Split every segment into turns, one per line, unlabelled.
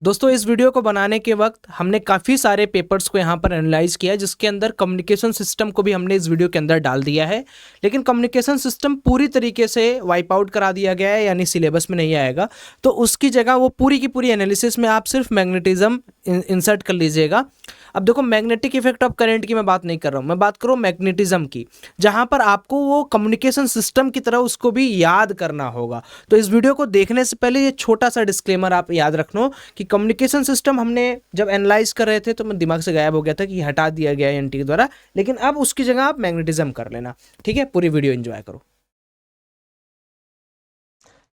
दोस्तों इस वीडियो को बनाने के वक्त हमने काफ़ी सारे पेपर्स को यहाँ पर एनालाइज किया है, जिसके अंदर कम्युनिकेशन सिस्टम को भी हमने इस वीडियो के अंदर डाल दिया है। लेकिन कम्युनिकेशन सिस्टम पूरी तरीके से वाइप आउट करा दिया गया है, यानी सिलेबस में नहीं आएगा। तो उसकी जगह वो पूरी की पूरी एनालिसिस में आप सिर्फ मैग्नेटिज्म इंसर्ट कर लीजिएगा। अब देखो, मैग्नेटिक इफेक्ट ऑफ करंट की मैं बात नहीं कर रहा हूँ, मैं बात कर रहा हूँ मैग्नेटिज्म की, जहाँ पर आपको वो कम्युनिकेशन सिस्टम की तरह उसको भी याद करना होगा। तो इस वीडियो को देखने से पहले ये छोटा सा डिस्क्लेमर आप याद रखना कि कम्युनिकेशन सिस्टम हमने जब एनालाइज कर रहे थे तो मैं दिमाग से गायब हो गया था कि हटा दिया गया है एनटी के द्वारा, लेकिन अब उसकी जगह आप मैग्नेटिज्म कर लेना। ठीक है, पूरी वीडियो एंजॉय करो।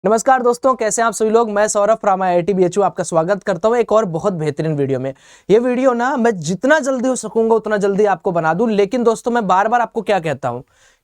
नमस्कार दोस्तों, कैसे हैं आप सभी लोग। मैं सौरभ फ्रॉम IIT BHU आपका स्वागत करता हूं एक और बहुत बेहतरीन वीडियो में। ये वीडियो ना मैं जितना जल्दी हो सकूंगा उतना जल्दी आपको बना दूं। लेकिन दोस्तों मैं बार बार आपको क्या कहता हूं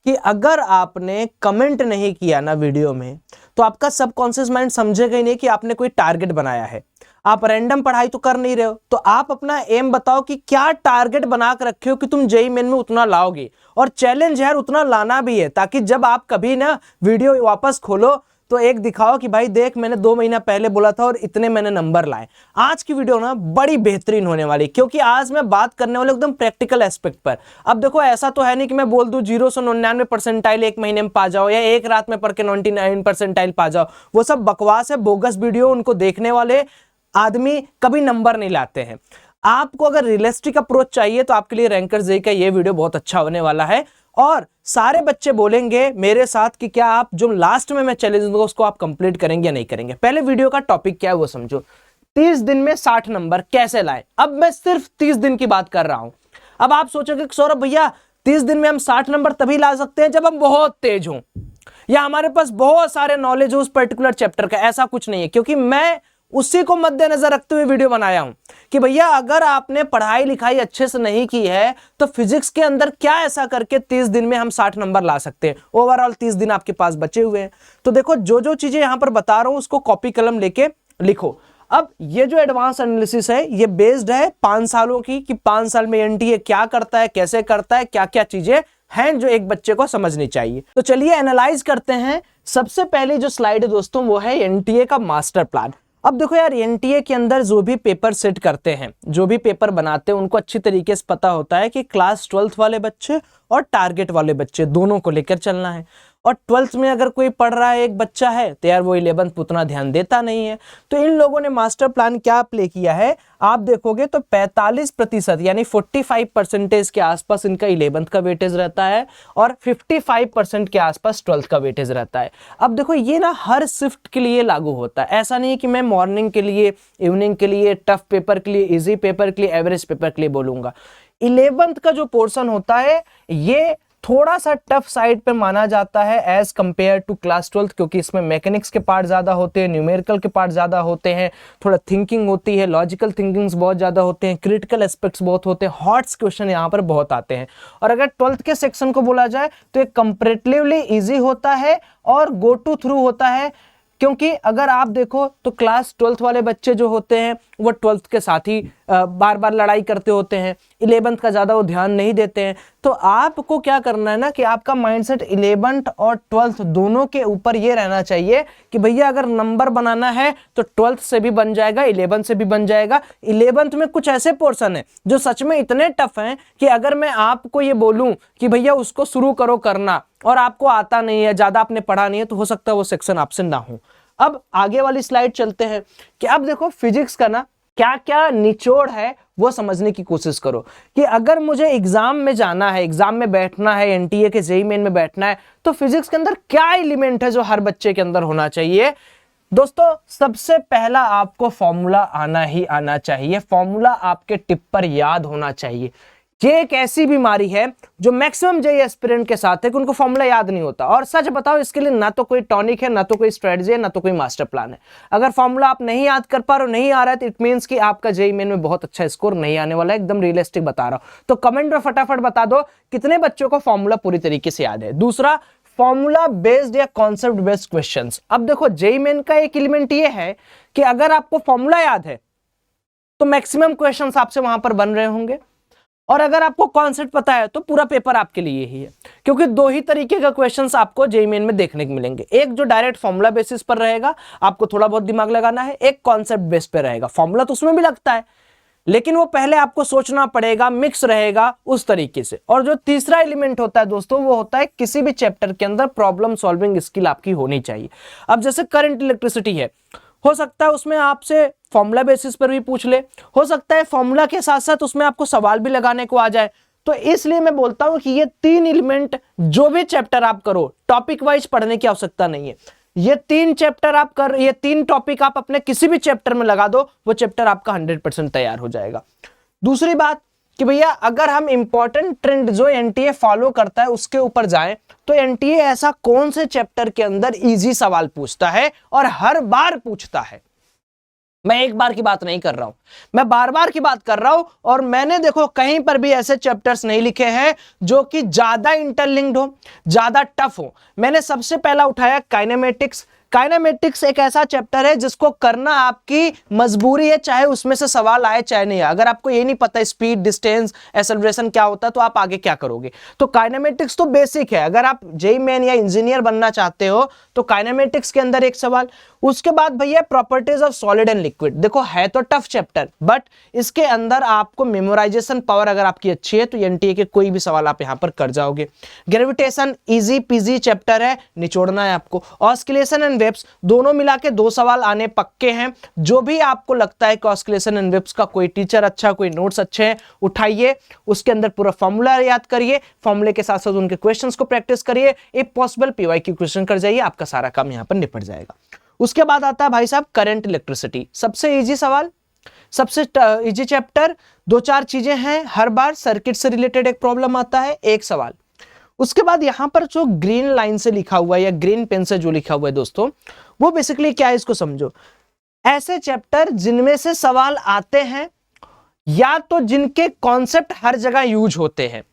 कि अगर आपने कमेंट नहीं किया ना वीडियो में, तो आपका सबकॉन्शियस माइंड समझेगा ही नहीं कि आपने कोई टारगेट बनाया है। आप रैंडम पढ़ाई तो कर नहीं रहे हो, तो आप अपना एम बताओ कि क्या टारगेट बना कर रखे हो कि तुम जेईई मेन में उतना लाओगे। और चैलेंज यार उतना लाना भी है, ताकि जब आप कभी ना वीडियो वापस खोलो तो एक दिखाओ कि भाई देख, मैंने 2 महीना पहले बोला था और इतने मैंने नंबर लाए। आज की वीडियो ना बड़ी बेहतरीन होने वाली, क्योंकि आज मैं बात करने वाले एकदम प्रैक्टिकल एस्पेक्ट पर। अब देखो, ऐसा तो है नहीं कि मैं बोल दूं 0 से 99 परसेंटाइल एक महीने में पा जाओ, या एक रात में पढ़ के 99 परसेंटाइल पा जाओ। वो सब बकवास है, बोगस वीडियो। उनको देखने वाले आदमी कभी नंबर नहीं लाते हैं। आपको अगर रियलिस्टिक अप्रोच चाहिए तो आपके लिए रैंकर जेईई का ये वीडियो बहुत अच्छा होने वाला है। और सारे बच्चे बोलेंगे मेरे साथ कि क्या आप जो लास्ट में मैं चैलेंज दूंगा उसको आप कंप्लीट करेंगे या नहीं करेंगे। पहले वीडियो का टॉपिक क्या है वो समझो। 30 दिन में 60 नंबर कैसे लाए। अब मैं सिर्फ 30 दिन की बात कर रहा हूं। अब आप सोचोगे सौरभ भैया 30 दिन में हम 60 नंबर तभी ला सकते हैं जब हम बहुत तेज हों, या हमारे पास बहुत सारे नॉलेज हो उस पर्टिकुलर चैप्टर का। ऐसा कुछ नहीं है, क्योंकि मैं उसी को मद्देनजर रखते हुए वीडियो बनाया हूं कि भैया अगर आपने पढ़ाई लिखाई अच्छे से नहीं की है तो फिजिक्स के अंदर क्या ऐसा करके 30 दिन में हम 60 नंबर ला सकते हैं। ओवरऑल 30 दिन आपके पास बचे हुए हैं। तो देखो, जो जो चीजें यहां पर बता रहा हूं उसको कॉपी कलम लेके लिखो। अब ये जो एडवांस एनालिसिस है ये बेस्ड है 5 सालों की, कि 5 साल में एनटीए क्या करता है, कैसे करता है, क्या क्या चीजें हैं जो एक बच्चे को समझनी चाहिए। तो चलिए एनालाइज करते हैं। सबसे पहले जो स्लाइड है दोस्तों वो है एनटीए का मास्टर प्लान। अब देखो यार, एनटीए के अंदर जो भी पेपर सेट करते हैं, जो भी पेपर बनाते हैं, उनको अच्छी तरीके से पता होता है कि क्लास 12th वाले बच्चे और टारगेट वाले बच्चे दोनों को लेकर चलना है। और 12th में अगर कोई पढ़ रहा है एक बच्चा है तो यार वो 11th पे उतना ध्यान देता नहीं है। तो इन लोगों ने मास्टर प्लान क्या अप्लाई किया है आप देखोगे तो 45% यानी 45% के आसपास इनका 11th का वेटेज रहता है, और 55% के आसपास 12th का वेटेज रहता है। अब देखो, ये ना हर शिफ्ट के लिए लागू होता है। ऐसा नहीं है कि मैं मॉर्निंग के लिए, इवनिंग के लिए, टफ पेपर के लिए, इजी पेपर के लिए, एवरेज पेपर के लिए बोलूंगा। 11th का जो पोर्शन होता है ये थोड़ा सा टफ साइड पे माना जाता है as compare to class 12th, क्योंकि इसमें मैकेनिक्स के पार्ट ज्यादा होते हैं, न्यूमेरिकल के पार्ट ज्यादा होते हैं, थोड़ा थिंकिंग होती है, लॉजिकल थिंकिंग्स बहुत ज्यादा होते हैं, क्रिटिकल एस्पेक्ट्स बहुत होते हैं, हॉट्स क्वेश्चन यहाँ पर बहुत आते हैं। और अगर 12th के सेक्शन को बोला जाए तो एक कंपैरेटिवली इजी होता है और गो टू थ्रू होता है, क्योंकि अगर आप देखो तो क्लास 12th वाले बच्चे जो होते हैं वो 12th के साथ ही बार बार लड़ाई करते होते हैं, 11th का ज़्यादा वो ध्यान नहीं देते हैं। तो आपको क्या करना है ना कि आपका माइंडसेट 11th और 12th दोनों के ऊपर ये रहना चाहिए कि भैया अगर नंबर बनाना है तो 12th से भी बन जाएगा, 11th से भी बन जाएगा। 11th में कुछ ऐसे पोर्शन है जो सच में इतने टफ हैं कि अगर मैं आपको ये बोलूं कि भैया उसको शुरू करो करना और आपको आता नहीं है, ज़्यादा आपने पढ़ा नहीं है, तो हो सकता है वो सेक्शन आपसे ना हो। अब आगे वाली स्लाइड चलते हैं कि अब देखो फिजिक्स का ना क्या क्या निचोड़ है वो समझने की कोशिश करो कि अगर मुझे एग्जाम में जाना है, एग्जाम में बैठना है, एनटीए के जेईई मेन में बैठना है, तो फिजिक्स के अंदर क्या एलिमेंट है जो हर बच्चे के अंदर होना चाहिए। दोस्तों सबसे पहला आपको फॉर्मूला आना ही आना चाहिए। फॉर्मूला आपके टिप पर याद होना चाहिए। ये एक ऐसी बीमारी है जो मैक्सिमम जेईई एस्पिरेंट के साथ है कि उनको फॉर्मूला याद नहीं होता। और सच बताओ, इसके लिए ना तो कोई टॉनिक है, ना तो कोई स्ट्रेटजी है, ना तो कोई मास्टर प्लान है। अगर फॉर्मूला आप नहीं याद कर पा रहे हो, नहीं आ रहा है, तो इट मींस कि आपका जेईई मेन में बहुत अच्छा स्कोर नहीं आने वाला है। एकदम रियलिस्टिक बता रहा हूं। तो कमेंट में फटाफट बता दो कितने बच्चों को फॉर्मूला पूरी तरीके से याद है। दूसरा, फॉर्मूला बेस्ड या कॉन्सेप्ट बेस्ड क्वेश्चंस। अब देखो, जेईई मेन का एक एलिमेंट ये है कि अगर आपको फॉर्मूला याद है तो मैक्सिमम क्वेश्चंस आपसे वहां पर बन रहे होंगे। और अगर आपको कॉन्सेप्ट पता है तो पूरा पेपर आपके लिए ही है, क्योंकि दो ही तरीके का क्वेश्चंस आपको जेईई मेन में देखने को मिलेंगे। एक जो डायरेक्ट फॉर्मूला बेसिस पर रहेगा, आपको थोड़ा बहुत दिमाग लगाना है, एक कॉन्सेप्ट बेस पे रहेगा। फॉर्मूला तो उसमें भी लगता है, लेकिन वो पहले आपको सोचना पड़ेगा, मिक्स रहेगा उस तरीके से। और जो तीसरा एलिमेंट होता है दोस्तों, वो होता है किसी भी चैप्टर के अंदर प्रॉब्लम सॉल्विंग स्किल आपकी होनी चाहिए। अब जैसे करंट इलेक्ट्रिसिटी है, हो सकता है उसमें आपसे फॉर्मूला बेसिस पर भी पूछ ले, हो सकता है फॉर्मूला के साथ साथ उसमें आपको सवाल भी लगाने को आ जाए। तो इसलिए मैं बोलता हूं कि ये तीन एलिमेंट जो भी चैप्टर आप करो, टॉपिक वाइज पढ़ने की आवश्यकता नहीं है। ये तीन टॉपिक आप अपने किसी भी चैप्टर में लगा दो, वो चैप्टर आपका 100% तैयार हो जाएगा। दूसरी बात कि भैया अगर हम इंपॉर्टेंट ट्रेंड जो एनटीए फॉलो करता है उसके ऊपर जाएं, तो एनटीए ऐसा कौन से चैप्टर के अंदर इजी सवाल पूछता है और हर बार पूछता है। मैं एक बार की बात नहीं कर रहा हूं, मैं बार बार की बात कर रहा हूं। और मैंने देखो कहीं पर भी ऐसे चैप्टर्स नहीं लिखे हैं जो कि ज्यादा इंटरलिंक्ड हो, ज्यादा टफ हो। मैंने सबसे पहला उठाया काइनेमेटिक्स। काइनेमेटिक्स एक ऐसा चैप्टर है जिसको करना आपकी मजबूरी है, चाहे उसमें से सवाल आए चाहे नहीं। अगर आपको ये नहीं पता स्पीड, डिस्टेंस, एक्सेलरेशन क्या होता है, तो आप आगे क्या करोगे। तो काइनेमेटिक्स तो बेसिक है। अगर आप जेईई मेन या इंजीनियर बनना चाहते हो तो काइनेमेटिक्स के अंदर एक सवाल। उसके बाद भैया properties of solid and liquid. देखो है तो टफ चैप्टर, बट इसके अंदर आपको मेमोराइजेशन पावर अगर आपकी अच्छी है तो एनटीए के कोई भी सवाल आप यहां पर कर जाओगे। ग्रेविटेशन इजी पीजी चैप्टर है, निचोड़ना है आपको। ऑस्किलेशन एंड वेव्स, दोनों मिला के 2 सवाल आने पक्के हैं। जो भी आपको लगता है कि ऑस्किलेशन एंड वेव्स का कोई टीचर अच्छा, कोई नोट्स अच्छे हैं, उठाइए, उसके अंदर पूरा फॉर्मूला याद करिए, फॉर्मूले के साथ साथ उनके क्वेश्चंस को प्रैक्टिस करिए। इफ पॉसिबल पीवाईक्यू क्वेश्चन कर जाइए, आपका सारा काम यहां पर निपट जाएगा। उसके बाद आता है भाई साहब करंट इलेक्ट्रिसिटी। सबसे इजी सवाल, सबसे इजी चैप्टर। 2-4 चीजें हैं, हर बार सर्किट से रिलेटेड एक प्रॉब्लम आता है, एक सवाल। उसके बाद यहां पर जो ग्रीन लाइन से लिखा हुआ है या ग्रीन पेन से जो लिखा हुआ है दोस्तों, वो बेसिकली क्या है, इसको समझो। ऐसे चैप्टर जिनमें से सवाल आते हैं या तो जिनके कॉन्सेप्ट हर जगह यूज होते हैं।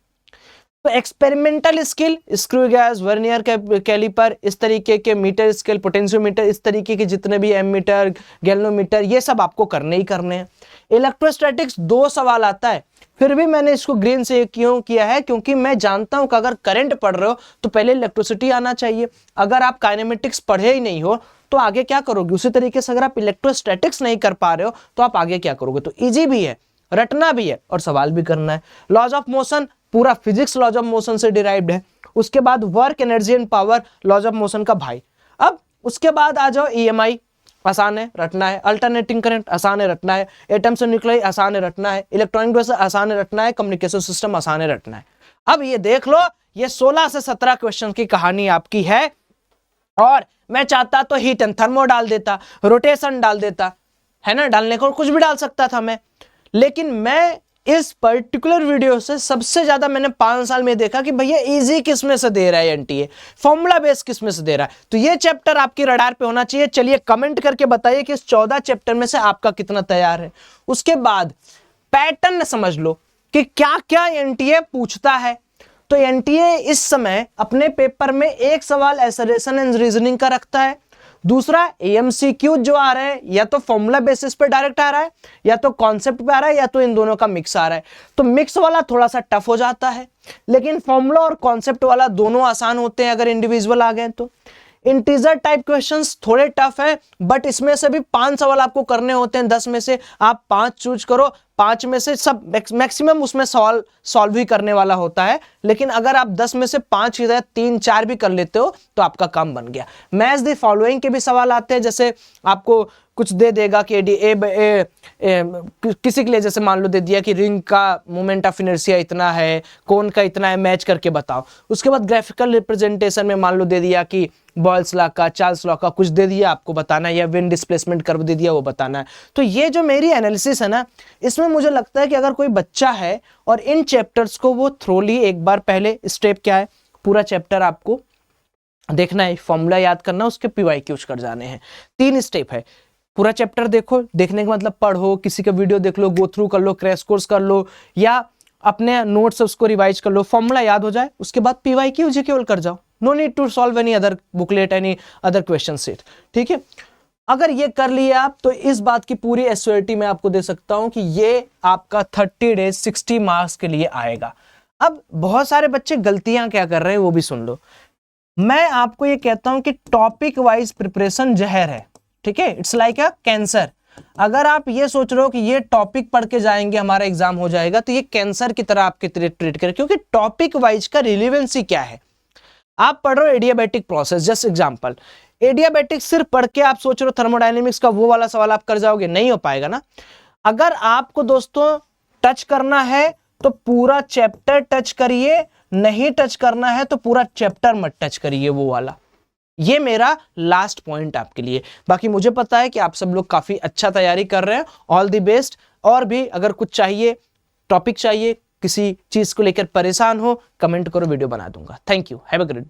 तो experimental skill, screw gauge, vernier caliper, इस तरीके के मीटर स्केल, पोटेंशियोमीटर, इस तरीके के जितने भी एमीटर, गैल्वेनोमीटर, ये सब आपको करने ही करने हैं। इलेक्ट्रोस्टैटिक्स 2 सवाल आता है, फिर भी मैंने इसको ग्रीन से क्यों किया है, क्योंकि मैं जानता हूं कि अगर करंट पढ़ रहे हो तो पहले इलेक्ट्रिसिटी आना चाहिए। अगर आप काइनेमेटिक्स पढ़े ही नहीं हो तो आगे क्या करोगे। उसी तरीके से अगर आप इलेक्ट्रोस्टैटिक्स नहीं कर पा रहे हो तो आप आगे क्या करोगे। तो इजी भी है, रटना भी है और सवाल भी करना है। लॉज ऑफ मोशन, पूरा फिजिक्स लॉज ऑफ मोशन से डिराइव्ड है। उसके बाद work, energy and power, laws of motion का भाई। अब उसके बाद आ जाओ ईएमआई, आसान है, रटना है। अल्टरनेटिंग करंट, आसान है, रटना है। एटम्स एंड न्यूक्लियाई, आसान है, रटना है। इलेक्ट्रॉनिक डिवाइस, आसान है, रटना है। कम्युनिकेशन सिस्टम, आसान है, रटना है। अब ये देख लो, ये 16 से 17 क्वेश्चन की कहानी आपकी है। और मैं चाहता तो हीट एंड थर्मो डाल देता, रोटेशन डाल देता, है ना, डालने को कुछ भी डाल सकता था मैं। लेकिन मैं इस पर्टिकुलर वीडियो से सबसे ज्यादा मैंने 5 साल में देखा कि भैया इजी किस में से दे रहा है एनटीए, फॉर्मूला बेस किस में से दे रहा है। तो ये चैप्टर आपकी रडार पे होना चाहिए। चलिए कमेंट करके बताइए कि इस 14 चैप्टर में से आपका कितना तैयार है। उसके बाद पैटर्न समझ लो कि क्या क्या एनटीए पूछता है। तो एनटीए इस समय अपने पेपर में एक सवाल एसरेशन एंड रीजनिंग का रखता है, दूसरा एमसीक्यू जो आ रहा है या तो फॉर्मूला बेसिस पे डायरेक्ट आ रहा है या तो कॉन्सेप्ट पे आ रहा है या तो इन दोनों का मिक्स आ रहा है। तो मिक्स वाला थोड़ा सा टफ हो जाता है, लेकिन फॉर्मूला और कॉन्सेप्ट वाला दोनों आसान होते हैं अगर इंडिविजुअल आ गए तो। इंटीजर टाइप क्वेश्चंस थोड़े टफ है, बट इसमें से भी 5 सवाल आपको करने होते हैं। 10 में से आप 5 चूज करो, 5 में से सब मैक्सिमम उसमें सवाल सॉल्व ही करने वाला होता है। लेकिन अगर आप 10 में से 5 या 3-4 भी कर लेते हो तो आपका काम बन गया। मैच द फॉलोइंग के भी सवाल आते हैं, जैसे आपको कुछ दे देगा कि किसी के लिए जैसे मान लो दे दिया कि रिंग का मोमेंट ऑफ इनर्शिया इतना है, कोन का इतना है, मैच करके बताओ। उसके बाद ग्राफिकल रिप्रेजेंटेशन में मान लो दे दिया कि बॉयल्स लॉ का, चार्ल्स लॉ का कुछ दे दिया, आपको बताना है, या विंड डिस्प्लेसमेंट कर्व दे दिया, वो बताना है। तो ये जो मेरी एनालिसिस है ना, इसमें मुझे लगता है कि अगर कोई बच्चा है और इन चैप्टर्स को वो थ्रोली एक बार पहले स्टेप क्या है, पूरा चैप्टर आपको देखना है, फॉर्मूला याद करना, उसके पीवाईक्यूज कर जाने हैं। 3 स्टेप है, पूरा चैप्टर देखो, देखने का मतलब पढ़ो, किसी का वीडियो देख लो, गो थ्रू कर लो, क्रैश कोर्स कर लो, या अपने नोट्स उसको रिवाइज कर लो, फॉर्मूला याद हो जाए, उसके बाद पीवाईक्यू जीके कर जाओ। No need to solve any other booklet, any other question set, ठीक है। अगर ये कर लिए आप तो इस बात की पूरी एश्योरिटी मैं आपको दे सकता हूं कि ये आपका 30 डेज 60 मार्क्स के लिए आएगा। अब बहुत सारे बच्चे गलतियां क्या कर रहे हैं वो भी सुन लो। मैं आपको ये कहता हूं कि टॉपिक वाइज प्रिपरेशन जहर है, ठीक है, इट्स लाइक अ कैंसर। अगर आप ये सोच रहे हो कि ये टॉपिक पढ़ के जाएंगे हमारा एग्जाम हो जाएगा, तो ये कैंसर की तरह आपके ट्रीट करें, क्योंकि टॉपिक वाइज का रिलेवेंसी क्या है। आप पढ़ रहे हो adiabatic process, just example, adiabatic सिर्फ पढ़ के आप सोच रहे हो थर्मोडायनेमिक्स का वो वाला सवाल आप कर जाओगे, नहीं हो पाएगा ना। अगर आपको दोस्तों टच करना है तो पूरा चैप्टर टच करिए, नहीं टच करना है तो पूरा चैप्टर मत टच करिए वो वाला। ये मेरा लास्ट पॉइंट आपके लिए। बाकी मुझे पता है कि आप सब लोग काफी अच्छा तैयारी कर रहे हैं, ऑल द बेस्ट। और भी अगर कुछ चाहिए, टॉपिक चाहिए, किसी चीज को लेकर परेशान हो, कमेंट करो, वीडियो बना दूंगा। Thank you, have a great day.